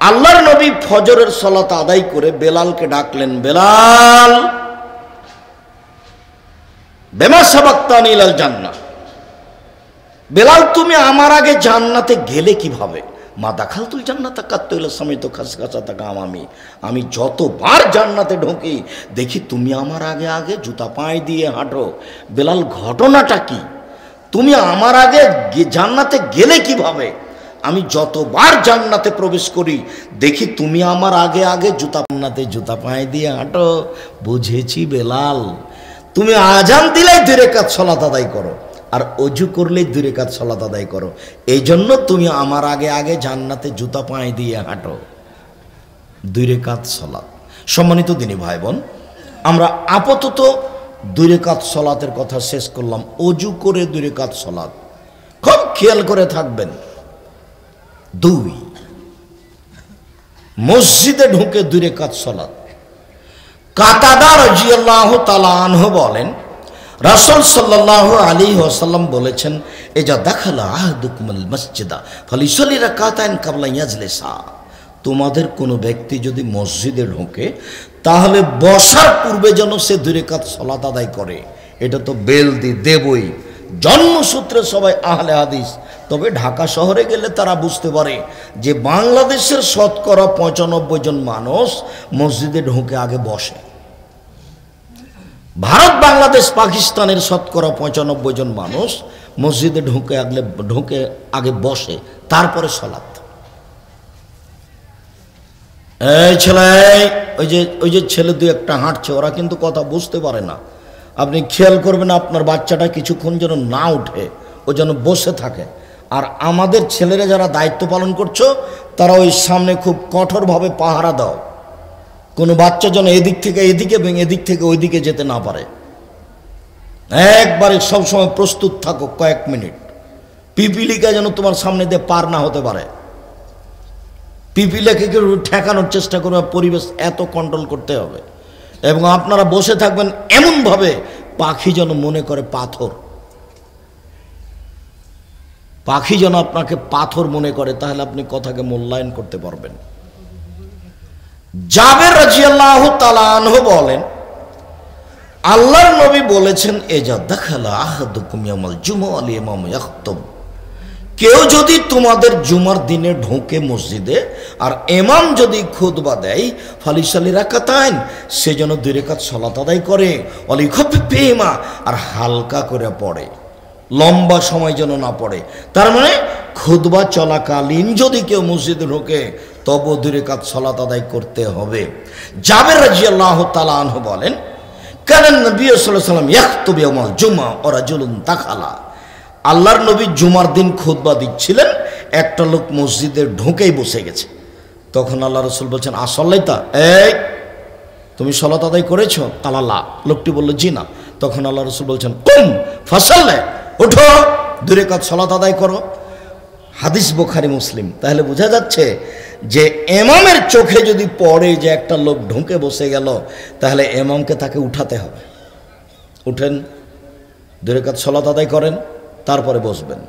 আল্লাহর নবী ফজরের সালাত আদায় করে বেলালকে ডাকলেন, বেলাল বেমা সাবাক্তানি ইলাল জান্নাহ, বেলাল তুমি আমার আগে জান্নাতে গেলে কিভাবে? মা দাখালতুল জান্নাতা কাত্তুল সামিতু খাসখাসাতাকা আমি যতবার জান্নাতে ঢোকি দেখি তুমি আমার আগে আগে জুতা পায়ে দিয়ে হাঁটো। বেলাল ঘটনাটা কি? তুমি আমার আগে জান্নাতে গেলে কিভাবে? আমি যতবার জান্নাতে প্রবেশ করি দেখি তুমি আমার আগে আগে জান্নাতে জুতা পায়ে দিয়ে হাঁটো। বুঝেছি বেলাল, তুমি আজান দিলেই 2 রাকাত সালাত আদায় করো আর অজু করলেই 2 রাকাত সালাত আদায় করো, এই জন্য তুমি আমার আগে আগে জান্নাতে জুতা পায়ে দিয়ে হাঁটো। 2 রাকাত সালাত। সম্মানিত দিনী ভাই বোন, আমরা আপাতত 2 রাকাত সালাতের কথা শেষ করলাম। অজু করে 2 রাকাত সালাত, খুব খেয়াল করে থাকবেন। 2, মসজিদে ঢুকে 2 রাকাত সালাত। কাতাদা রাদিয়াল্লাহু তাআলা আনহু বলেন, রাসূল সাল্লাল্লাহু আলাইহি ওয়াসাল্লাম বলেছেন, ইজা দাখালা আহাদুকুমুল মসজিদা ফালিসাল্লি রাকাতাইন ক্বাবলা ইয়াজলিসা। তোমাদের কোনো ব্যক্তি যদি মসজিদে ঢোকে তাহলে বসার পূর্বে যেন সে 2 রাকাত সালাত আদায় করে। এটা তো বেল দেবই, জন্মসূত্রে সবাই আহলে হাদিস। তবে ঢাকা শহরে গেলে তারা বুঝতে পারে যে বাংলাদেশের শতকরা 95 জন মানুষ মসজিদে ঢোকে আগে বসে। ভারত, বাংলাদেশ, পাকিস্তানের শতকরা 95 জন মানুষ মসজিদে ঢুকে আগে বসে, তারপরে সালাত। এই ছেলে, ওই যে ছেলে 2-1টা হাঁটছে, ওরা কিন্তু কথা বুঝতে পারে না। আপনি খেয়াল করবেন আপনার বাচ্চাটা কিছুক্ষণ যেন না উঠে, ও যেন বসে থাকে। আর আমাদের ছেলেরা যারা দায়িত্ব পালন করছো তারা ওই সামনে খুব কঠোরভাবে পাহারা দাও, কোনো বাচ্চা যেন এদিক থেকে এদিকে এবং এদিক থেকে ওইদিকে যেতে না পারে। একবারে সবসময় প্রস্তুত থাকো, কয়েক মিনিট। পিপিলিকা যেন তোমার সামনে দিয়ে পার না হতে পারে। পিপিলিকাকে ঠেকানোর চেষ্টা করবে, পরিবেশ এত কন্ট্রোল করতে হবে। এবং আপনারা বসে থাকবেন এমনভাবে পাখি যেন মনে করে পাথর, পাখি যেন আপনাকে পাথর মনে করে, তাহলে আপনি কথাকে মূল্যায়ন করতে পারবেন। জাবের রাদিয়াল্লাহু তাআলা আনহু বলেন, আল্লাহর নবী বলেছেন, ইজা দাখালা আহাদুকুম ইয়াউমাল জুমআ আল ইমাম ইয়াখতুব। কেউ যদি তোমাদের জুমার দিনে ঢোকে মসজিদে আর ইমাম যদি খুতবা দেয়, ফালিসাল্লি রাকাতাইন, সে যেন 2 রাকাত সালাত আদায় করে, ওয়ালি খাফিফিহিমা, আর হালকা করে পড়ে, লম্বা সময় যেন না পড়ে। তার মানে খুতবা চলাকালীন যদি কেউ মসজিদে ঢোকে তবে 2 রাকাত সালাত আদায় করতে হবে। জাবের রাদিয়াল্লাহু তাআলা আনহু বলেন, কানান নবী সাল্লাল্লাহু আলাইহি ওয়াসাল্লাম ইয়াখতুবু ইয়াউমাল জুমআ ওয়া রাজুলুন দাখালা। আল্লাহর নবী জুমার দিন খুতবা দিচ্ছিলেন, একটা লোক মসজিদে ঢোকেই বসে গেছে। তখন আল্লাহ রাসূল বলছেন, আসল্লাইতা, এই তুমি সালাত আদায় করেছো? কালালা, লোকটি বলল জি না। তখন আল্লাহ রাসূল বলছেন, কুম ফাসাল্লি, ওঠো 2 রাকাত সালাত আদায় করো। হাদিস বুখারী মুসলিম। তাহলে বোঝা যাচ্ছে যে ইমামের চোখে যদি পড়ে যে একটা লোক ঢুকে বসে গেল, তাহলে ইমামকে তাকে উঠাতে হবে। উঠেন, 2 রাকাত সালাত আদায় করেন, তারপরে বসবেন।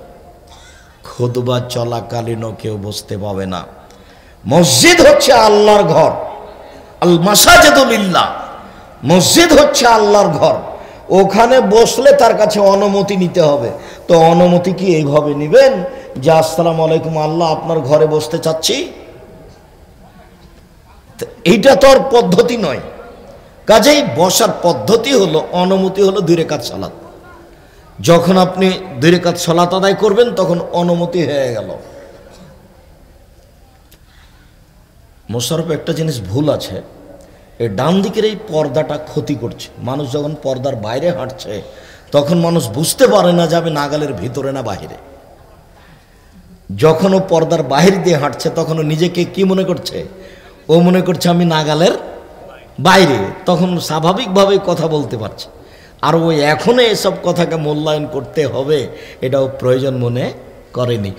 খুতবা চলাকালীনও কেউ বসতে পাবে না। মসজিদ হচ্ছে আল্লাহর ঘর, আল মাসাজিদু লিল্লাহ। মসজিদ হচ্ছে আল্লাহর ঘর, ওখানে বসলে তার কাছে অনুমতি নিতে হবে। তো অনুমতি কি এইভাবে নেবেন যে আসসালামু আলাইকুম আল্লাহ, আপনার ঘরে বসতে চাচ্ছি? এইটা তো আর পদ্ধতি নয়। কাজেই বসার পদ্ধতি হলো, অনুমতি হলো 2 রাকাত সালাত। যখন আপনি 2 রাকাত সালাত আদায় করবেন তখন অনুমতি হয়ে গেল। মোশাররফ, একটা জিনিস ভুল আছে, এই ডান দিকের এই পর্দাটা ক্ষতি করছে। মানুষ যখন পর্দার বাইরে হাঁটছে তখন মানুষ বুঝতে পারে না যাবে নাগালের ভিতরে না বাহিরে। যখন ও পর্দার বাহির দিয়ে হাঁটছে তখন ও নিজেকে কি মনে করছে? ও মনে করছে আমি নাগালের বাইরে, তখন স্বাভাবিকভাবে কথা বলতে পারছে। আর ওই এখনো এসব কথাকে মূল্যায়ন করতে হবে এটাও প্রয়োজন মনে করেনি।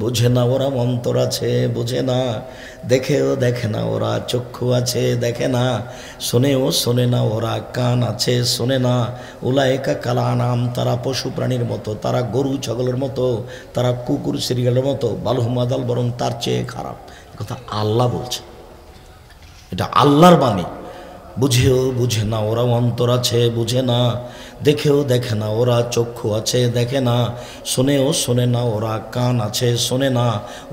বুঝে না ওরা অন্তর আছে, বোঝে না, দেখেও দেখে না ওরা চক্ষু আছে, দেখে না, শোনে না ওরা কান আছে, শোনে না। উলাইকা কাল আনাম, তারা পশু প্রাণীর মতো, তারা গরু ছাগলের মতো, তারা কুকুর সিরিয়ালের মতো, বালহুম আদাল, বরং তার চেয়ে খারাপ। কথা আল্লাহ বলছে, এটা আল্লাহর বাণী। বুঝেও বুঝে না ওরা, অন্তর আছে বুঝে না, দেখেও দেখে না ওরা, চক্ষু আছে দেখে না, শোনেও শোনে না ওরা, কান আছে শোনে না।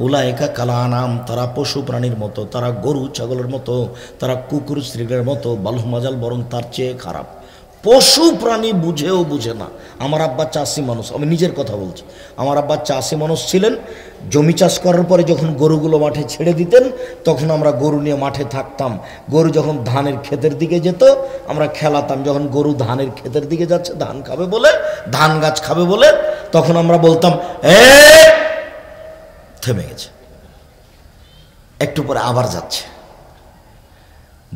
উলাইকা কালানাম, তারা পশু প্রাণীর মতো, তারা গরু ছাগলের মতো, তারা কুকুর স্ত্রীদের মতো, বালহুমাজাল, বরং তার চেয়ে খারাপ। পশু প্রাণী বুঝেও বুঝে না। আমার আব্বা চাষি মানুষ, আমি নিজের কথা বলছি। আমার আব্বা চাষি মানুষ ছিলেন। জমি চাষ করার পরে যখন গরুগুলো মাঠে ছেড়ে দিতেন, তখন আমরা গরু নিয়ে মাঠে থাকতাম। গরু যখন ধানের ক্ষেতের দিকে যেত, আমরা খেলাতাম। যখন গরু ধানের ক্ষেতের দিকে যাচ্ছে, ধান খাবে বলে, ধান গাছ খাবে বলে, তখন আমরা বলতাম থেমে গেছে, একটু পরে আবার যাচ্ছে।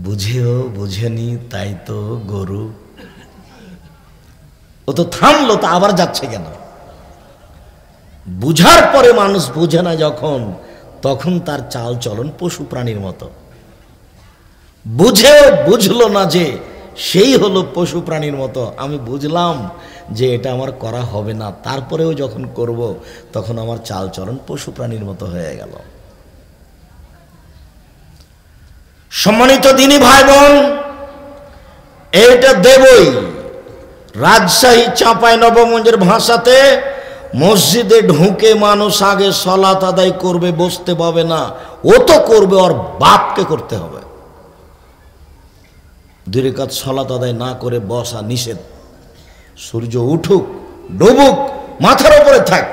বুঝেও বুঝেনি, তাই তো গরু। ও তো থামলো, তা আবার যাচ্ছে কেন? বুঝার পরে মানুষ বুঝে না যখন, তখন তার চাল চলন পশু প্রাণীর মতো। বুঝেও বুঝলো না যে সেই হলো পশু প্রাণীর মতো। আমি বুঝলাম যে এটা আমার করা হবে না, তারপরেও যখন করব তখন আমার চাল চলন পশু প্রাণীর মতো হয়ে গেল। সম্মানিত দিনী ভাই বোন, এটা দেবই। রাজশাহী চাঁপাইনবাবগঞ্জের ভাষাতে মসজিদে ঢুকে মানুষ আগে সালাত আদায় করবে, বসতে পাবে না। ও তো করবে, ওর বাপকে করতে হবে। 2 রাকাত সালাত আদায় না করে বসা নিষেধ। সূর্য উঠুক ডুবুক, মাথার উপরে থাক,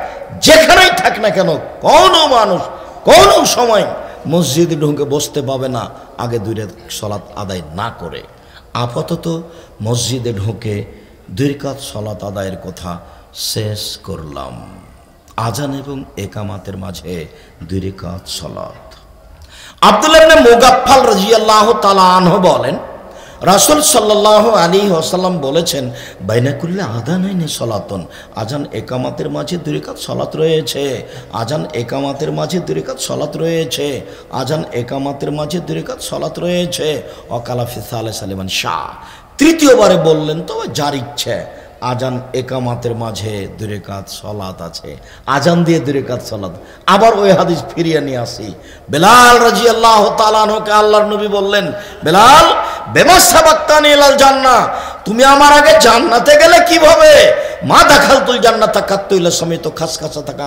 যেখানেই থাক না কেন, কোনো মানুষ কোনো সময় মসজিদে ঢুকে বসতে পাবে না আগে 2 রাকাত সালাত আদায় না করে। আপাতত মসজিদে ঢুকে 2 রাকাত সালাত আদায়ের কথা শেষ করলাম। আজান এবং একামাতের মাঝে 2 রাকাত সালাত। আব্দুল্লাহ ইবনে মুগাফফাল রাদিয়াল্লাহু তাআলা আনহু বলেন, রাসূল সাল্লাল্লাহু আলাইহি ওয়াসাল্লাম বলেছেন, বাইনা কুল্লি আযানাইনি সালাতুন, আজান একামাতের মাঝে 2 রাকাত সালাত রয়েছে। আজান একামাতের মাঝে 2 রাকাত সালাত রয়েছে। আজান একামাতের মাঝে 2 রাকাত সালাত রয়েছে। ওয়াকালা ফি সালিসা লিমান শাহ, তৃতীয়বারে বললেন তবে যার ইচ্ছে, আজান একামাতের মাঝে 2 রাকাত সালাত আছে। আজান দিয়ে 2 রাকাত সালাত। আবার ওই হাদিস ফিরিয়ে নিয়ে আসি। বেলাল রাদিয়াল্লাহু তাআলা আনহুকে আল্লাহর নবী বললেন, বেলাল বেমা সাবাক্তানি ইলাল জান্নাহ, তুমি আমার আগে জান্নাতে গেলে কিভাবে? মা দাখালতুল জান্নাতা কাত্তু ইলা সামিতু খাসখাসা থাকা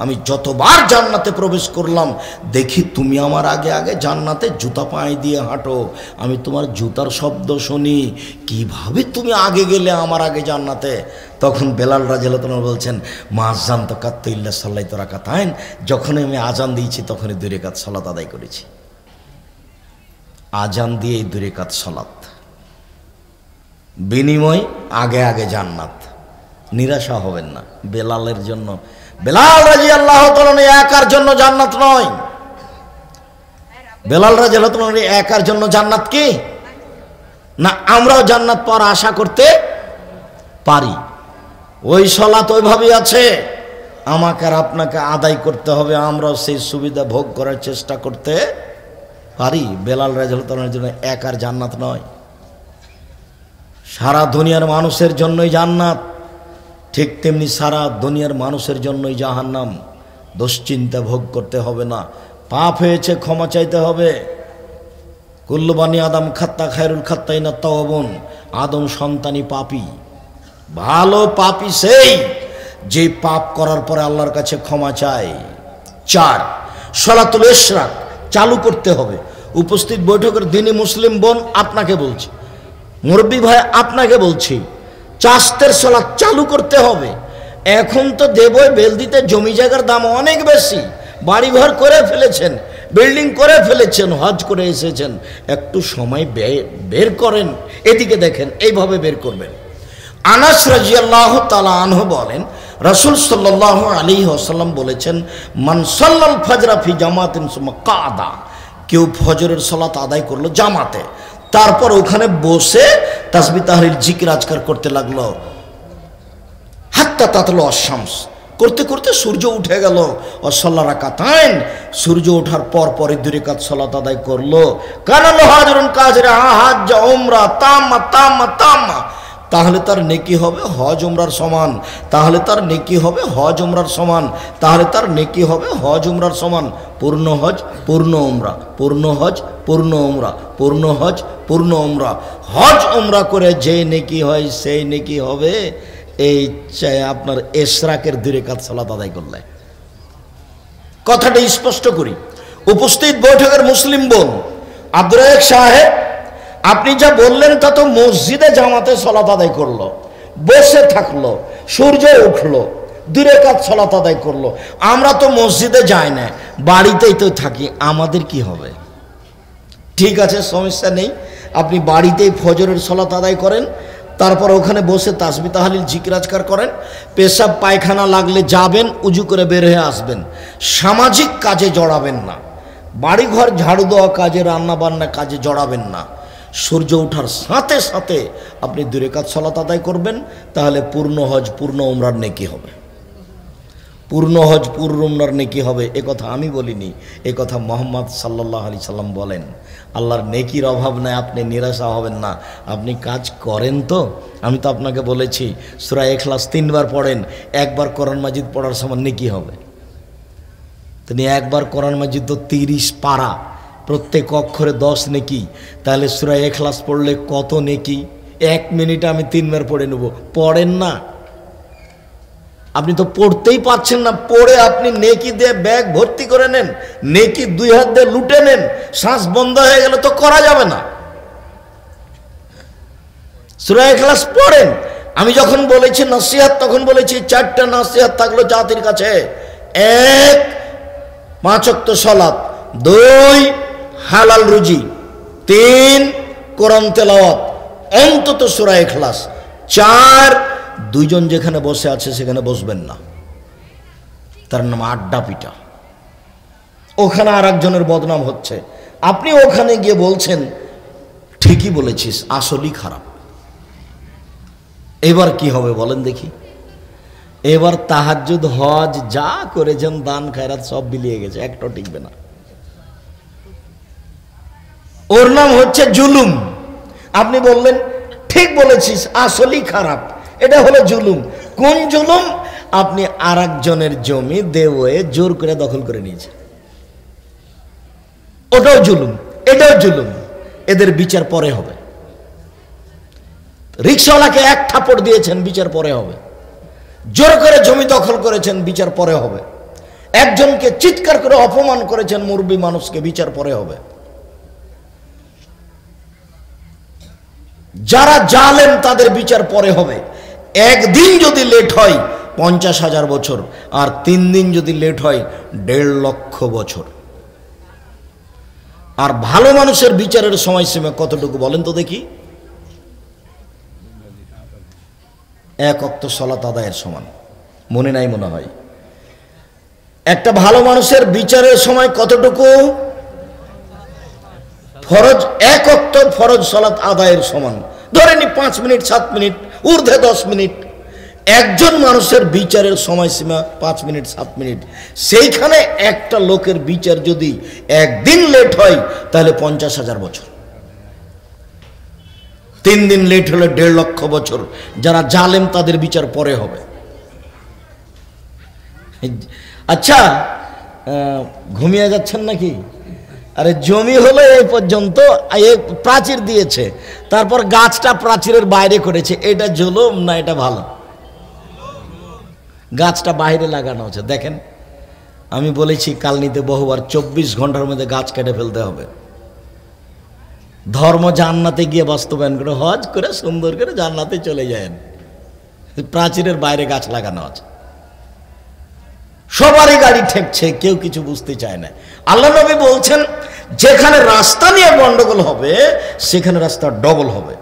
আমি যতবার জান্নাতে প্রবেশ করলাম দেখি তুমি আমার আগে আগে জান্নাতে জুতা পায়ে দিয়ে হাঁটো, আমি তোমার জুতার শব্দ শুনি, কিভাবে তুমি আগে গেলে আমার আগে জান্নাতে? তখন বেলাল রাদিয়াল্লাহু তাআলা বলছেন, মা আযান তো কাত্তু ইল্লা সাল্লাইতু রাকাতাইন, যখন আমি আজান দিয়েছি তখনই 2 রাকাত সালাত আদায় করেছি। আজান দিয়ে 2 রাকাত সালাত, বিনিময় আগে আগে জান্নাত। নিরাশা হবেন না বেলালের জন্য। বেলাল রাদিয়াল্লাহু তাআলা একার জন্য জান্নাত নয়। বেলাল রাদিয়াল্লাহু তাআলা একার জন্য জান্নাত কি না, আমরাও জান্নাত পাওয়ার আশা করতে পারি। ওই সালাত ওইভাবেই আছে, আমাকে আর আপনাকে আদায় করতে হবে, আমরাও সেই সুবিধা ভোগ করার চেষ্টা করতে পারি। বেলাল রাদিয়াল্লাহু তাআলার জন্য একার জান্নাত নয়, সারা দুনিয়ার মানুষের জন্যই জান্নাত। ঠিক তেমনি সারা দুনিয়ার মানুষের জন্যই জাহান্নাম। দুশ্চিন্তা ভোগ করতে হবে না, পাপ হয়েছে ক্ষমা চাইতে হবে। কুল্লু বানি আদম খাত্তা খায়রুল খাত্তাইনা তাওয়াবুন, আদম সন্তানই পাপী। ভালো পাপী সেই যে পাপ করার পরে আল্লাহর কাছে ক্ষমা চায়। 4 সালাতুল ইশরাক চালু করতে হবে। উপস্থিত বৈঠকের দিনী মুসলিম বোন আপনাকে বলছি, মুরব্বী ভাই আপনাকে বলছি, চাস্তের সালাত চালু করতে হবে। এখন তো দেবই বেলদিতে জমি জায়গার দাম অনেক বেশি, বাড়িঘর করে ফেলেছেন, বিল্ডিং করে ফেলেছেন, হজ করে এসেছেন, একটু সময় বের করেন, এদিকে দেখেন, এইভাবে বের করবেন। আনাস রাদিয়াল্লাহু তাআলা আনহু বলেন, রাসূল সাল্লাল্লাহু আলাইহি ওয়াসাল্লাম বলেছেন, মান সাল্লাল ফাজরা ফি জামাতিন সুম্মা কাদা, কেউ ফজরের সালাত আদায় করলো জামাতে, তারপর ওখানে বসে তাসবিহ তাহলিল জিকির আজকার করতে লাগলো, হাত্তা তাতলু আশ-শামস, করতে করতে সূর্য উঠে গেল। ওয়াসাল্লা রাকাতাইন, সূর্য ওঠার পর পরে 2 রাকাত সালাত আদায় করলো। কানাল হাজরুন কাজরা হাজ্জা উমরা তাম্মা তাম্মা তাম্মা, তাহলে তার নেকি হবে হজ উমরার সমান, তাহলে তার নেকি হবে হজ উমরার সমান, তাহলে তার নেকি হবে হজ উমরার সমান। পূর্ণ হজ পূর্ণ উমরা, পূর্ণ হজ পূর্ণ উমরা, পূর্ণ হজ পূর্ণ উমরা। হজ উমরা করে যে নেকি হয় সেই নেকি হবে এই আপনার ইশরাকের 2 রাকাত সালাত আদায় করলে। কথাটা স্পষ্ট করি। উপস্থিত বৈঠকের মুসলিম বোন আব্দুর রাজ্জাক সাহেব, আপনি যা বললেন তা তো মসজিদে জামাতে সালাত আদায় করলো, বসে থাকলো, সূর্য উঠলো, 2 রাকাত সালাত আদায় করলো। আমরা তো মসজিদে যাই না, বাড়িতেই তো থাকি, আমাদের কি হবে? ঠিক আছে, সমস্যা নেই, আপনি বাড়িতেই ফজরের সালাত আদায় করেন, তারপর ওখানে বসে তাসবিহ তাহলিল জিকির আজকার করেন, পেশাব পায়খানা লাগলে যাবেন, উজু করে বের হয়ে আসবেন। সামাজিক কাজে জড়াবেন না, বাড়িঘর ঝাড়ু দেওয়া কাজে, রান্না বান্না কাজে জড়াবেন না। সূর্য ওঠার সাথে সাথে আপনি 2 রাকাত সালাত আদায় করবেন, তাহলে পূর্ণ হজ পূর্ণ উমরার নেকি হবে। পূর্ণ হজ পূর্ণ উমরার নেকি হবে, এ কথা আমি বলিনি, এ কথা মুহাম্মদ সাল্লাল্লাহু আলাইহি সাল্লাম বলেন। আল্লাহর নেকির অভাব নাই, আপনি নিরাশা হবেন না। আপনি কাজ করেন তো? আমি তো আপনাকে বলেছি সূরা ইখলাস 3 বার পড়েন, একবার কোরআন মাজিদ পড়ার সমান নেকি হবে। তিনি একবার কোরআন মাজিদ তো 30 পারা, প্রত্যেক অক্ষরে 10 নেকি, তাহলে সূরা ইখলাস পড়লে কত নেকি? 1 মিনিটে আমি 3 বার পড়ে নেব। পড়েন না, আপনি তো পড়তেই পারছেন না, পড়ে আপনি নেকি দিয়ে ব্যাগ ভর্তি করে নেন, নেকি 2 হাত দিয়ে লুটে নেন, শ্বাস বন্ধ হয়ে গেলে তো করা যাবে না। সূরা ইখলাস পড়েন। আমি যখন বলেছি নসিহত, তখন বলেছি 4টা নসিহত থাকলো জাতির কাছে। 1, 5 ওয়াক্ত সালাত, 2 হালাল রুজি, 3 কোরআন তেলাওয়াত, অন্তত সূরা ইখলাস, 4 দুইজন যেখানে বসে আছে সেখানে বসবেন না, তার নাম আড্ডা পিটা। ওখানে আর একজনের বদনাম হচ্ছে, আপনি ওখানে গিয়ে বলছেন ঠিকই বলেছিস, আসলেই খারাপ। এবার কি হবে বলেন দেখি? এবার তাহাজ্জুদ, হজ যা করেছেন, দান খায়রাত সব বিলিয়ে গেছে, একটাও টিকবে না। ওর নাম হচ্ছে জুলুম। আপনি বললেন ঠিক বলেছিস, আসলেই খারাপ, এটা হলো জুলুম। কোন জুলুম? আপনি আর একজনের জমি দেওয়ে জোর করে দখল করে নিয়েছেন, ওটাও জুলুম, এটাও জুলুম। এদের বিচার পরে হবে। রিকশাওয়ালাকে 1 থাপ্পড় দিয়েছেন, বিচার পরে হবে। জোর করে জমি দখল করেছেন, বিচার পরে হবে। একজনকে চিৎকার করে অপমান করেছেন, মুরব্বী মানুষকে, বিচার পরে হবে। যারা জালেম তাদের বিচার পরে হবে। 1 দিন যদি লেট হয় 50,000 বছর, আর 3 দিন যদি লেট হয় 1.5 লক্ষ বছর। আর ভালো মানুষের বিচারের সময়সীমা কতটুকু বলেন তো দেখি? 1 ওয়াক্ত সালাত আদায়ের সমান। মনে নাই মনে হয়? একটা ভালো মানুষের বিচারের সময় কতটুকু? ফরজ 1 ওয়াক্ত ফরজ সালাত আদায়ের সমান। ধরে নি 5 মিনিট, 7 মিনিট, ঊর্ধ্বে 10 মিনিট। একজন মানুষের বিচারের সময়সীমা 5 মিনিট, 7 মিনিট। সেইখানে একটা লোকের বিচার যদি 1 দিন লেট হয় তাহলে 50,000 বছর। 3 দিন লেট হলে 1.5 লক্ষ বছর। যারা জালেম তাদের বিচার পরে হবে। আচ্ছা, ঘুমিয়ে যাচ্ছেন নাকি? আরে জমি হলো এই পর্যন্ত, প্রাচীর দিয়েছে, তারপর গাছটা প্রাচীরের বাইরে করেছে, এটা জুলুম না এটা ভালো? গাছটা বাইরে লাগানো হচ্ছে। দেখেন, আমি বলেছি কালনিতে বহুবার 24 ঘন্টার মধ্যে গাছ কেটে ফেলতে হবে। ধর্ম জান্নাতে গিয়ে বাস্তবায়ন করে, হজ করে সুন্দর করে জান্নাতে চলে যায়। প্রাচীরের বাইরে গাছ লাগানো আছে, সবারই গাড়ি ঠেকছে, কেউ কিছু বুঝতে চায় না। আল্লাহ নবী বলছেন যেখানে রাস্তা নিয়ে গন্ডগোল হবে সেখানে রাস্তা ডবল হবে।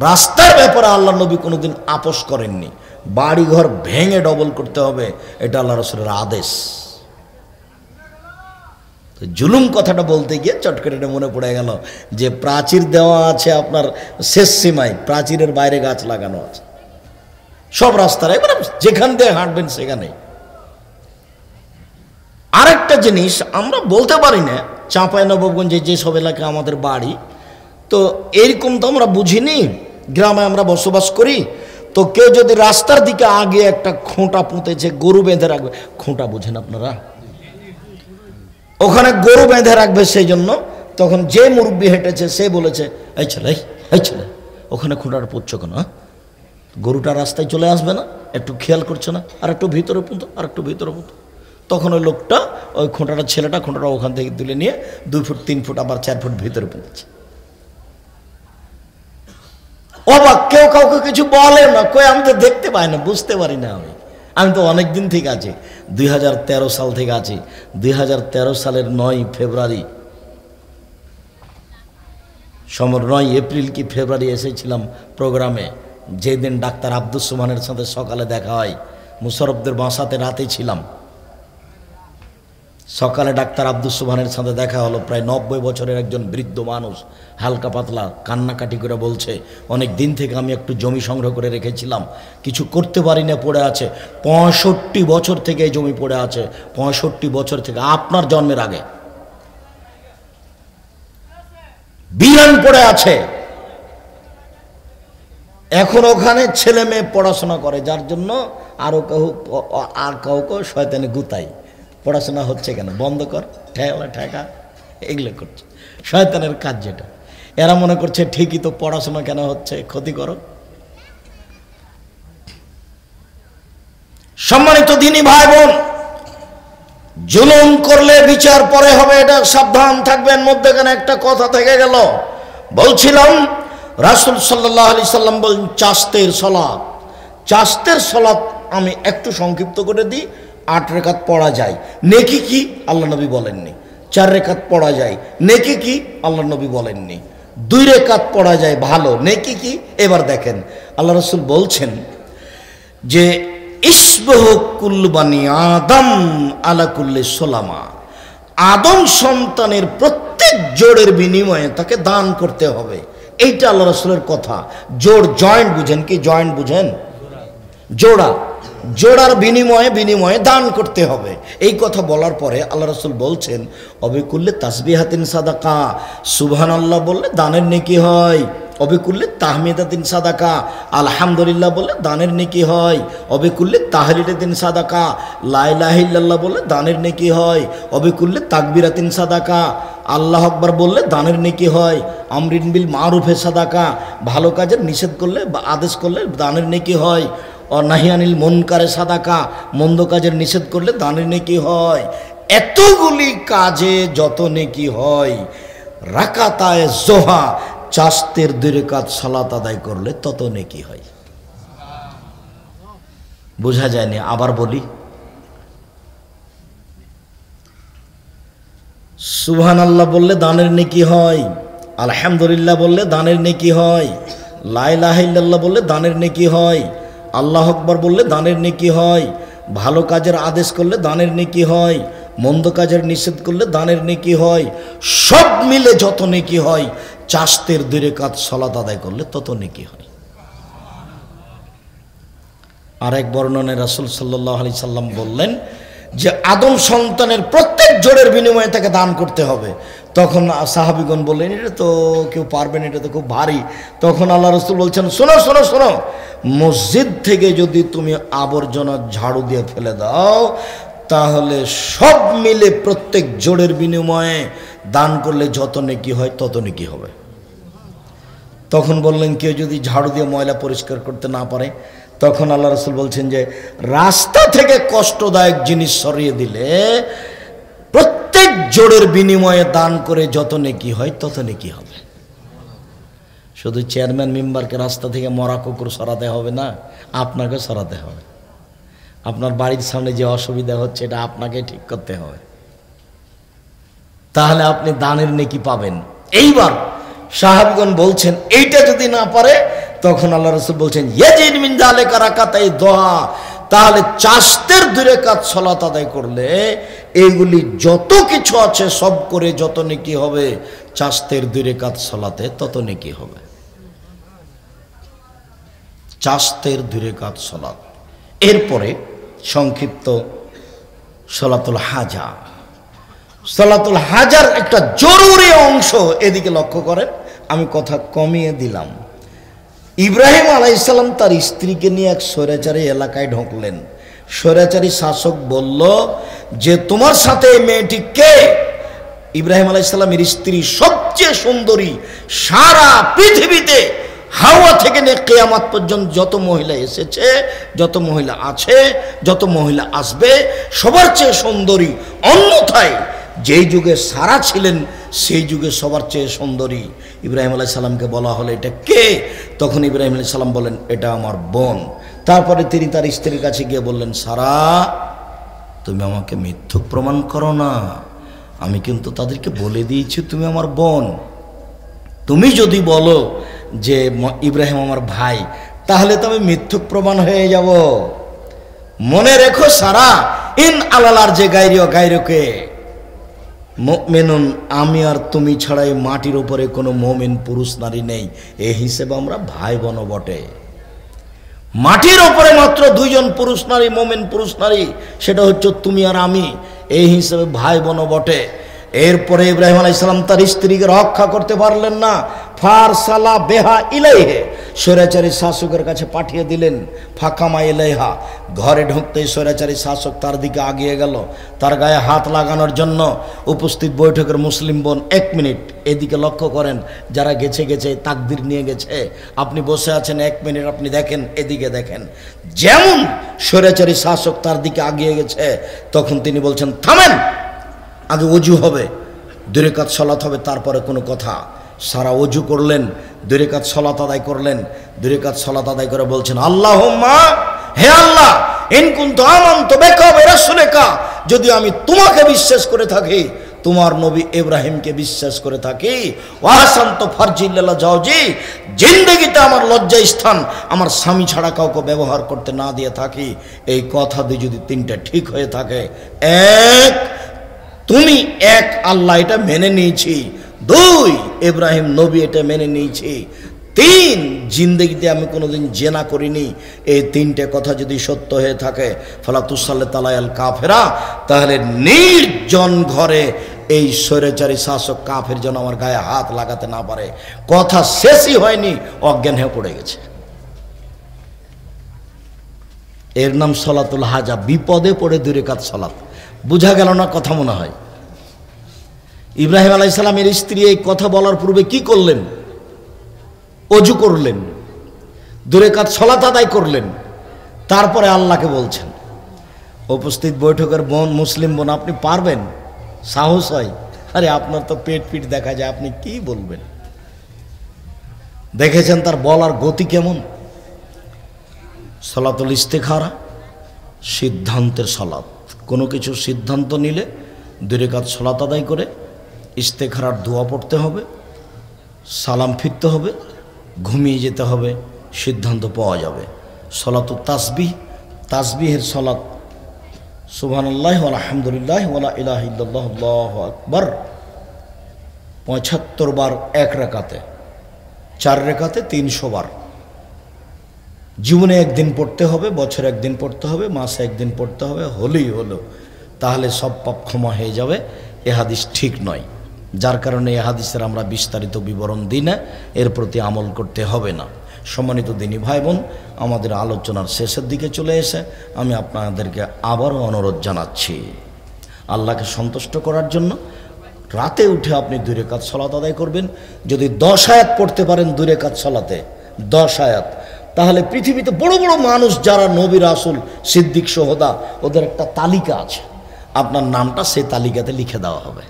রাস্তার ব্যাপারে আল্লাহ নবী কোনোদিন আপোষ করেননি। বাড়ি ঘর ভেঙে ডবল করতে হবে, এটা আল্লাহ রাসূলের আদেশ। জুলুম কথাটা বলতে গিয়ে চট করে এটা মনে পড়ে গেল যে প্রাচীর দেওয়া আছে আপনার শেষ সীমায়, প্রাচীরের বাইরে গাছ লাগানো আছে সব রাস্তায়, মানে যেখান দিয়ে হাঁটবেন সেখানে। আরেকটা জিনিস আমরা বলতে পারি না, চাঁপাইনবাবগঞ্জে যেসব এলাকা আমাদের বাড়ি, তো এরকম তো আমরা বুঝিনি গ্রামে আমরা বসবাস করি, তো কেউ যদি রাস্তার দিকে আগে একটা খোঁটা পুঁতেছে, গরু বেঁধে রাখবে, খোঁটা বুঝেন আপনারা, ওখানে গরু বেঁধে রাখবে, সেই জন্য তখন যে মুরব্বী হেঁটেছে সে বলেছে, এই ছেলে ওখানে খোঁটাটা পুঁতছ কেন? গরুটা রাস্তায় চলে আসবে না? একটু খেয়াল করছে না? আর একটু ভিতরে পুঁতো, আর একটু ভিতরে পুঁতো। তখন ওই লোকটা ওই ছেলেটা খোঁটাটা ওখান থেকে তুলে নিয়ে 2 ফুট 3 ফুট আবার 4 ফুট ভিতরে পুঁতেছে। অবাক, কেউ কাউকে কিছু বলে না, কই আমি তো দেখতে পাই না, বুঝতে পারি না। আমি তো অনেক দিন থেকে আছি, 2013 সাল থেকে আছি। 2013 সালের 9 ফেব্রুয়ারি 9 এপ্রিল কি ফেব্রুয়ারি এসেছিলাম প্রোগ্রামে, যেদিন ডাক্তার আব্দুস সোবহানের সাথে সকালে দেখা হয়। মুশারফদের বাসাতে রাতে ছিলাম, সকালে ডাক্তার আব্দুস সোবহানের সাথে দেখা হলো। প্রায় 90 বছরের একজন বৃদ্ধ মানুষ, হালকা পাতলা কান্নাকাটি করে বলছে, অনেক দিন থেকে আমি একটু জমি সংগ্রহ করে রেখেছিলাম, কিছু করতে পারি না, পড়ে আছে। 65 বছর থেকে এই জমি পড়ে আছে, 65 বছর থেকে, আপনার জন্মের আগে বিরান পড়ে আছে। এখন ওখানে ছেলে মেয়ে পড়াশোনা করে, যার জন্য আর কাউকে শয়তানে গুতাই, পড়াশোনা হচ্ছে কেন, বন্ধ কর, ঠেকা, এগুলো করছে শয়তানের কাজ। যেটা এরা মনে করছে ঠিকই তো, পড়াশোনা কেন হচ্ছে, ক্ষতি করো। সম্মানিত দ্বীনি ভাই বোন, জুলুম করলে বিচার পরে হবে, এটা সাবধান থাকবেন। মধ্যখানে একটা কথা থেকে গেল, বলছিলাম রাসূল সাল্লাল্লাহু আলাইহি সাল্লাম বলেন চাস্তের সালাত আমি একটু সংক্ষিপ্ত করে দিই, 8 রাকাত পড়া যায়। নেকি কি? আল্লাহ নবী বলেননি। 4 রাকাত পড়া যায়। নেকি কি? আল্লাহ নবী বলেননি। 2 রাকাত পড়া যায়, ভালো। নেকি কি? এবার দেখেন আল্লাহ রাসূল বলছেন যে ইসবাহু কুল্লু বানি আদম আলা কুল্লি সুলামা, আদম সন্তানের প্রত্যেক জোড়ের বিনিময়ে তাকে দান করতে হবে। এইটা আল্লাহ রাসূলের কথা। জোড়, জয়েন্ট বুঝেন কি? জয়েন্ট বুঝেন? জোড়ার বিনিময়ে দান করতে হবে। এই কথা বলার পরে আল্লাহ রাসূল বলছেন, অবিকুল্লে তাসবিহাতিন সাদাকা, সুবহানাল্লাহ বললে দানের নেকি হয়। অবিকুল্লে তাহমিদাতিন সাদাকা, আলহামদুলিল্লাহ বললে দানের নেকি হয়। অবিকুল্লে তাহলিলাতিন সাদাকা, লা ইলাহা ইল্লাল্লাহ বললে দানের নেকি হয়। অবিকুল্লে তাকবিরাতিন সাদাকা, আল্লাহু আকবার বললে দানের নেকি হয়। আমরিন বিল মারুফে সাদাকা, ভালো কাজের নিষেধ করলে বা আদেশ করলে দানের নেকি হয়। নাহিয়ানিল মুনকারে সাদাকা, মন্দ কাজের নিষেধ করলে দানের নেকি হয়। এতগুলি কাজে যত নেকি হয়, রাকাতায়ে যোহা, চাস্তের 2 রাকাত সালাত আদায় করলে তত নেকি হয়। বোঝা যায়নি? আবার বলি, সুবহানাল্লাহ বললে দানের নেকি হয়, আলহামদুলিল্লাহ বললে দানের নেকি হয়, লা ইলাহা ইল্লাল্লাহ বললে দানের নেকি হয়, আল্লাহু আকবার বললে দানের নেকি হয়, ভালো কাজের আদেশ করলে দানের নেকি হয়, মন্দ কাজের নিষেধ করলে দানের নেকি হয়। সব মিলে যত নেকি হয়, চাস্তের 2 রাকাত সালাত আদায় করলে তত নেকি হয়। আর এক বর্ণনায় রাসূল সাল্লাল্লাহু আলাইহি সাল্লাম বললেন যে আদম সন্তানের প্রত্যেক জোড়ের বিনিময়ে তাকে দান করতে হবে। তখন সাহাবীগণ বললেন, এটা তো কেউ পারবেন, এটা তো খুব ভারী। তখন আল্লাহ রাসূল বলছেন, শোনো, মসজিদ থেকে যদি তুমি আবর্জনা ঝাড়ু দিয়ে ফেলে দাও, তাহলে সব মিলে প্রত্যেক জোড়ের বিনিময়ে দান করলে যত নেকি হয় তত নেকি হবে। তখন বললেন, কেউ যদি ঝাড়ু দিয়ে ময়লা পরিষ্কার করতে না পারে, তখন আল্লাহ রাসূল বলছেন যে রাস্তা থেকে কষ্টদায়ক জিনিস সরিয়ে দিলে প্রত্যেক জোড়ের বিনিময়ে দান করে যত নেকি হয় তত নেকি হবে। শুধু চেয়ারম্যান মেম্বারকে রাস্তা থেকে মরা কুকুর সরাতে হবে না, আপনাকে সরাতে হবে। আপনার বাড়ির সামনে যে অসুবিধা হচ্ছে, এটা আপনাকে ঠিক করতে হবে, তাহলে আপনি দানের নেকি পাবেন। এইবার সাহাবীগণ বলছেন, এইটা যদি না পারে, তখন আল্লাহ রাসূল বলছেন, ইয়াজিদ মিন যালিকা রাকাতাই দুহা, তাহলে চাস্তের 2 রাকাত সালাত আদায় করলে এইগুলি যত কিছু আছে সব করে যত নেকি হবে, চাস্তের 2 রাকাত সালাতে তত নেকি হবে। চাস্তের 2 রাকাত সালাত। এরপরে সংক্ষিপ্ত সালাতুল হাজা। সালাতুল হাজার একটা জরুরি অংশ, এদিকে লক্ষ্য করেন, আমি কথা কমিয়ে দিলাম। ইব্রাহিম আলাইহিসসালাম তার স্ত্রীকে নিয়ে এক স্বৈরাচারী এলাকায় ঢুকলেন। স্বৈরাচারী শাসক বলল যে তোমার সাথে এই মেয়েটি কে? ইব্রাহিম আলাইহিসসালামের স্ত্রী সবচেয়ে সুন্দরী, সারা পৃথিবীতে হাওয়া থেকে নিয়ে কিয়ামত পর্যন্ত যত মহিলা এসেছে, যত মহিলা আছে, যত মহিলা আসবে, সবার চেয়ে সুন্দরী। অন্যথায় যেই যুগে সারা ছিলেন সেই যুগে সবার চেয়ে সুন্দরী। ইব্রাহিম আলাইহিস সালামকে বলা হলো এটা কে? তখন ইব্রাহিম আলাইহিস সালাম বলেন এটা আমার বোন। তারপরে তিনি তার স্ত্রীর কাছে গিয়ে বললেন সারা, তুমি আমাকে মিথ্যুক প্রমাণ করো না, আমি কিন্তু তাদেরকে বলে দিয়েছি তুমি আমার বোন। তুমি যদি বলো যে ইব্রাহিম আমার ভাই, তাহলে তো আমি মিথ্যুক প্রমাণ হয়ে যাব। মনে রেখো সারা, ইন আলালার যে গায়রিও গায়রকে মুমিনুন, আমি আর তুমি ছাড়াই মাটির উপরে কোনো মুমিন পুরুষ নারী নেই, এই হিসেবে আমরা ভাই বোন বটে। মাটির উপরে মাত্র দুইজন পুরুষ নারী, মুমিন পুরুষ নারী, সেটা হচ্ছে তুমি আর আমি, এই হিসেবে ভাই বোন বটে। এরপরে ইব্রাহিম আলাইহিস সালাম তার স্ত্রীকে রক্ষা করতে পারলেন না, ফারসালা বেহা ইলাইহে, স্বৈরাচারী শাসকের কাছে পাঠিয়ে দিলেন। ফাকামা ইলাইহা, ঘরে ঢুকতেই স্বৈরাচারী শাসক তার দিকে আগিয়ে গেল তার গায়ে হাত লাগানোর জন্য। উপস্থিত বৈঠকের মুসলিম বোন, 1 মিনিট এদিকে লক্ষ্য করেন, যারা গেছে গেছে তাকদির নিয়ে গেছে, আপনি বসে আছেন 1 মিনিট আপনি দেখেন, এদিকে দেখেন। যেমন স্বৈরাচারী শাসক তার দিকে আগিয়ে গেছে, তখন তিনি বলছেন থামেন, আগে ওযু হবে, 2 রাকাত সালাত হবে, তারপরে কোনো কথা। সারা ওযু করলেন, 2 রাকাত সালাত আদায় করলেন। 2 রাকাত সালাত আদায় করে বলছেন আল্লাহুম্মা, হে আল্লাহ, ইন কুনতু আমানতু বিকা ওয়া রাসূলিকা, যদি আমি তোমাকে বিশ্বাস করে থাকি, তোমার নবী ইব্রাহিমকে বিশ্বাস করে থাকি, ওয়া হাসানতু ফারজি লিল্লাহ জাওজি, জিন্দেগিতে আমার লজ্জা স্থান আমার স্বামী ছাড়া কাউকে ব্যবহার করতে না দিয়ে থাকি, এই কথা দিয়ে যদি 3টা ঠিক হয়ে থাকে, 1 তুমি, 1 আল্লাহ এটা মেনে নিয়েছি, 2 ইব্রাহিম নবী এটা মেনে নিয়েছি, 3 জিন্দেগিতে আমি কোনোদিন জেনা করিনি, এই 3টে কথা যদি সত্য হয়ে থাকে, ফালা তুসাল্লিত আলাল কাফেরা, তাহলে নির্জন ঘরে এই স্বৈরাচারী শাসক কাফের যেন আমার গায়ে হাত লাগাতে না পারে। কথা শেষই হয়নি, অজ্ঞান হয়ে পড়ে গেছে। এর নাম সলাতুল হাজা, বিপদে পড়ে 2 রাকাত সালাত। বুঝা গেল না কথা? মনে হয় ইব্রাহিম আলাইহিস সালামের স্ত্রী এই কথা বলার পূর্বে কি করলেন? ওযু করলেন, 2 রাকাত সালাত আদায় করলেন, তারপরে আল্লাহকে বলছেন। উপস্থিত বৈঠকের বোন, মুসলিম বোন, আপনি পারবেন? সাহস হয়? আরে আপনার তো পেট পিট দেখা যায়, আপনি কি বলবেন? দেখেছেন তার বলার গতি কেমন? সালাতুল ইস্তিখারা, সিদ্ধান্তের সালাত। কোনো কিছু সিদ্ধান্ত নিলে 2 রাকাত সালাত আদায় করে ইস্তেখারার দোয়া পড়তে হবে, সালাম ফিরতে হবে, ঘুমিয়ে যেতে হবে, সিদ্ধান্ত পাওয়া যাবে। সালাতুত তাসবিহ, তাসবিহের সালাত, সুবহানাল্লাহ ওয়া আলহামদুলিল্লাহ ওয়া লা ইলাহা ইল্লাল্লাহ আল্লাহু আকবার, 75 বার 1 রাকাতে, 4 রাকাতে 300 বার। জীবনে একদিন পড়তে হবে, বছরে একদিন পড়তে হবে, মাসে একদিন পড়তে হবে, হলেই হলো, তাহলে সব পাপ ক্ষমা হয়ে যাবে। এ হাদিস ঠিক নয়, যার কারণে এ হাদিসের আমরা বিস্তারিত বিবরণ দিই না, এর প্রতি আমল করতে হবে না। সম্মানিত দিনী ভাই বোন, আমাদের আলোচনার শেষের দিকে চলে এসে আমি আপনাদেরকে আবারও অনুরোধ জানাচ্ছি, আল্লাহকে সন্তুষ্ট করার জন্য রাতে উঠে আপনি 2 রাকাত সালাত আদায় করবেন। যদি 10 আয়াত পড়তে পারেন 2 রাকাত সালাতে, 10 আয়াত, তাহলে পৃথিবীতে বড় বড় মানুষ যারা নবী রাসূল সিদ্দিক শুহাদা, ওদের একটা তালিকা আছে, আপনার নামটা সেই তালিকাতে লিখে দেওয়া হবে।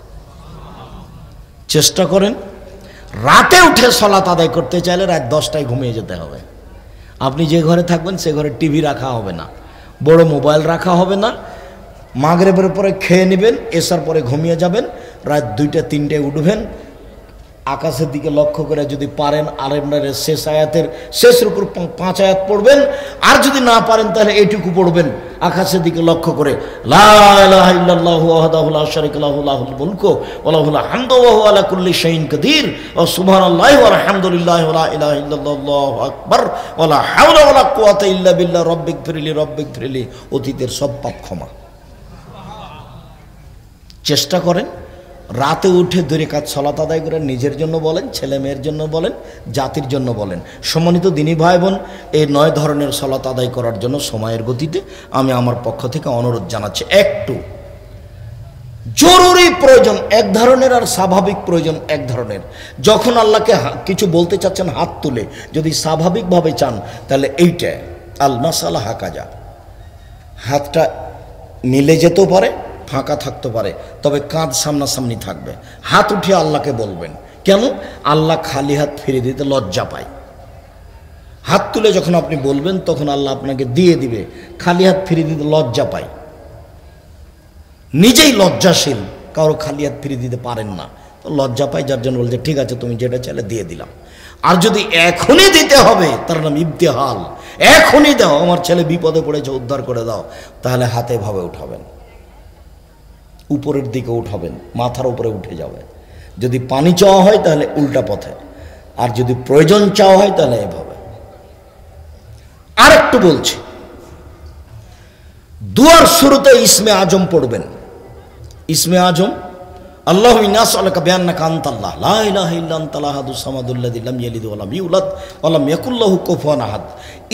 চেষ্টা করেন, রাতে উঠে সালাত আদায় করতে চাইলে রাত 10টায় ঘুমিয়ে যেতে হবে। আপনি যে ঘরে থাকবেন সে ঘরে টিভি রাখা হবে না, বড় মোবাইল রাখা হবে না। মাগরিবের পরে খেয়ে নেবেন, এশার পরে ঘুমিয়ে যাবেন, রাত 2টা 3টায় উঠবেন, আকাশের দিকে লক্ষ্য করে যদি পারেন আলেমরানের শেষ আয়াতের শেষ রুকুর 5 আয়াত পড়বেন, আর যদি না পারেন তাহলে এইটুকু পড়বেন, আকাশের দিকে লক্ষ্য করে লা ইলাহা ইল্লাল্লাহু ওয়াহদাহু লা শারীকা লাহু লাহুল মুলকু ওয়া লাহুল হামদু ওয়া হুয়া আলা কুল্লি শাইইন কাদির ওয়া সুবহানাল্লাহি ওয়া আলহামদুলিল্লাহি ওয়া লা ইলাহা ইল্লাল্লাহু আল্লাহু আকবার ওয়া লা হাওলা ওয়া লা কুওয়াতা ইল্লা বিল্লাহ রব্বিগফিরলি, অতীতের সব পাপ ক্ষমা। চেষ্টা করেন রাতে উঠে 2 রাকাত সালাত আদায় করে নিজের জন্য বলেন, ছেলে মেয়ের জন্য বলেন, জাতির জন্য বলেন। সম্মানিত দিনী ভাই বোন, এই 9 ধরনের সালাত আদায় করার জন্য সময়ের গতিতে আমি আমার পক্ষ থেকে অনুরোধ জানাচ্ছি। একটু জরুরি প্রয়োজন এক ধরনের, আর স্বাভাবিক প্রয়োজন এক ধরনের। যখন আল্লাহকে কিছু বলতে চাচ্ছেন হাত তুলে, যদি স্বাভাবিকভাবে চান তাহলে এইটা আল মাসালা হাকাজা, হাতটা মিলে যেতেও পারে, ফাঁকা থাকতে পারে, তবে কাঁধ সামনাসামনি থাকবে। হাত উঠিয়ে আল্লাহকে বলবেন। কেন? আল্লাহ খালি হাত ফিরে দিতে লজ্জা পায়। হাত তুলে যখন আপনি বলবেন তখন আল্লাহ আপনাকে দিয়ে দিবে, খালি হাত ফিরে দিতে লজ্জা পায়। নিজেই লজ্জাশীল, কারো খালি হাত ফিরে দিতে পারেন না, তো লজ্জা পায়, যার জন্য বলছে ঠিক আছে তুমি যেটা চাইলে দিয়ে দিলাম। আর যদি এখনই দিতে হবে, তার নাম ইবতিহাল, এখনই দাও, আমার ছেলে বিপদে পড়েছে উদ্ধার করে দাও, তাহলে হাতে ভাবে উঠাবেন, উপরের দিকে উঠাবেন, মাথার উপরে উঠে যাবে। যদি পানি চাওয়া হয় তাহলে উল্টা পথে, আর যদি প্রয়োজন চাওয়া হয় তাহলে এভাবে। আর একটু বলছি, দুয়ার শুরুতে ইসমে আজম পড়বেন। ইসমে আজম আল্লাহু ইন্নাসআলুকা বিআন্নাকা আনতাল্লাহ লা ইলাহা ইল্লা আনতাল আহাদুস সামাদুল্লাযী লাম ইয়ালিদ ওয়া লাম ইউলাদ ওয়া লাম ইয়াকুল লাহু কুফুয়ান আহাদ।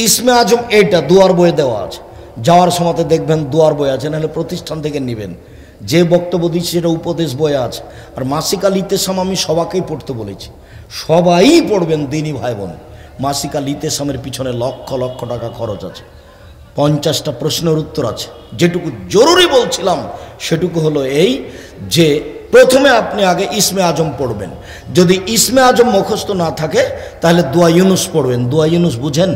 ইসমে আজম এটা দুয়ার বইয়ে দেওয়া আছে, যাওয়ার সময়তে দেখবেন দুয়ার বই আছে, নাহলে প্রতিষ্ঠান থেকে নেবেন। যে বক্তব্য দিচ্ছে সেটা উপদেশ বইয়ে আছে। আর মাসিক আল ইতেসাম আমি সবাইকেই পড়তে বলেছি, সবাই পড়বেন দিনী ভাই বোন। মাসিক আল ইতেসামের পিছনে লক্ষ লক্ষ টাকা খরচ আছে, 50টা প্রশ্নের উত্তর আছে। যেটুকু জরুরি বলছিলাম সেটুকু হলো এই যে প্রথমে আপনি আগে ইসমে আজম পড়বেন। যদি ইসমে আজম মুখস্থ না থাকে তাহলে দোয়া ইউনুস পড়বেন। দোয়া ইউনুস বুঝেন?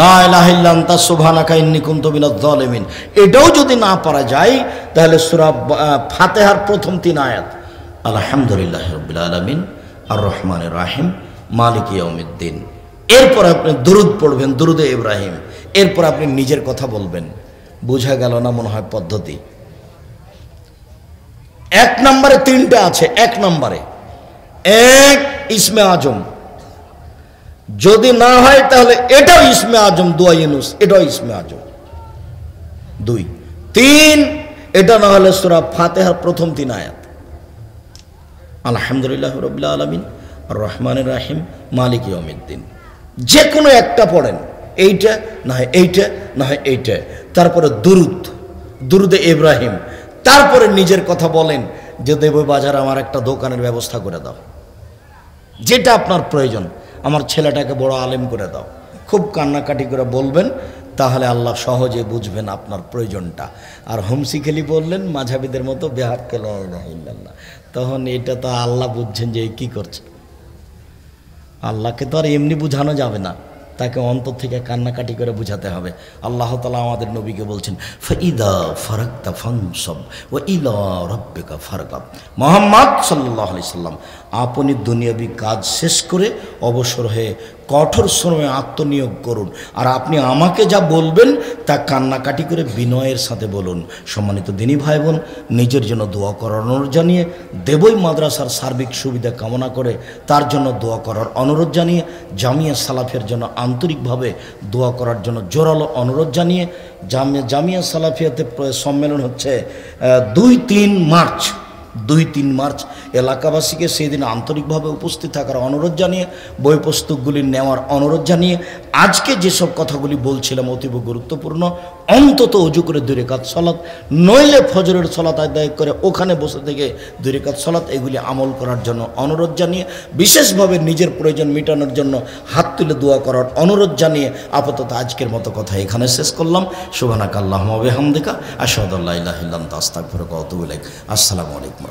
লা ইলাহা ইল্লা আনতা সুবহানাকা ইন্নী কুনতু মিনাজ জালিমিন। এটাও যদি না পারা যায় তাহলে সূরা ফাতিহার প্রথম 3 আয়াত, আলহামদুলিল্লাহি রাব্বিল আলামিন আর রহমানির রহিম মালিক ইয়াউমিদ্দিন। এরপর আপনি দুরূদ পড়বেন, দুরূদে ইব্রাহিম। এরপর আপনি নিজের কথা বলবেন। বোঝা গেল না মনে হয় পদ্ধতি? 1 নম্বরে 3টা আছে। 1 নম্বরে 1 ইসমে আজম, যদি না হয় তাহলে এটাও ইসমে আজম, দোয়া ইউনুস এটাও ইসমে আজম। 2 3 এটা না হলে সূরা ফাতিহার প্রথম 3 আয়াত, আলহামদুলিল্লাহি রাব্বিল আলামিন আর রহমানির রহিম মালিক ইয়াউমিদ্দিন। যে কোনো একটা পড়েন, এইটা না হয় এইটা, না হয় এইটা। তারপরে দুরূদ, দুরূদে ইব্রাহিম। তারপরে নিজের কথা বলেন যে দেব বাজার আমার একটা দোকানের ব্যবস্থা করে দাও, যেটা আপনার প্রয়োজন। আমার ছেলেটাকে বড় আলেম করে দাও। খুব কান্নাকাটি করে বলবেন, তাহলে আল্লাহ সহজে বুঝবেন আপনার প্রয়োজনটা। আর হুমসি খেলি বললেন মাঝহাবিদের মতো বেহাক্কে লা ইলাহা ইল্লাল্লাহ, তখন এটা তো আল্লাহ বুঝছেন যে কি করছে। আল্লাহকে তো আর এমনি বুঝানো যাবে না, তাকে অন্তর থেকে কান্নাকাটি করে বুঝাতে হবে। আল্লাহ তাআলা আমাদের নবীকে বলছেন ফাইদা ফারাকতা ফানসাব ওয়া ইলা রাব্বিকা ফারগাব। মুহাম্মদ সাল্লাল্লাহু আলাইহি সাল্লাম, আপনি দুনিয়াবি কাজ শেষ করে অবসর হয়ে কঠোর শ্রমে আত্মনিয়োগ করুন, আর আপনি আমাকে যা বলবেন তা কান্নাকাটি করে বিনয়ের সাথে বলুন। সম্মানিত দিনী ভাই বোন, নিজের জন্য দোয়া করার অনুরোধ জানিয়ে, দেবই মাদ্রাসার সার্বিক সুবিধা কামনা করে তার জন্য দোয়া করার অনুরোধ জানিয়ে, জামিয়া সালাফের জন্য আন্তরিকভাবে দোয়া করার জন্য জোরালো অনুরোধ জানিয়ে, জামিয়া সালাফিয়াতে সম্মেলন হচ্ছে 2-3 মার্চ, 2-3 মার্চ। এলাকাবাসীকে সেই দিন আন্তরিকভাবে উপস্থিত থাকার অনুরোধ জানিয়ে, বই পুস্তকগুলি নেওয়ার অনুরোধ জানিয়ে, আজকে যেসব কথাগুলি বলছিলাম অতীব গুরুত্বপূর্ণ। অন্তত অজু করে 2 রাকাত সালাত, নইলে ফজরের সালাত আদায় করে ওখানে বসে থেকে 2 রাকাত সালাত, এগুলি আমল করার জন্য অনুরোধ জানিয়ে, বিশেষভাবে নিজের প্রয়োজন মেটানোর জন্য হাত তুলে দোয়া করার অনুরোধ জানিয়ে আপাতত আজকের মতো কথা এখানে শেষ করলাম। সুবহানাকা আল্লাহুম্মা ওয়া বিহামদিকা আশহাদু আল্লা ইলাহা ইল্লা আনতা আস্তাগফিরুকা ওয়া আতুবু ইলাইক। আসসালামু আলাইকুম।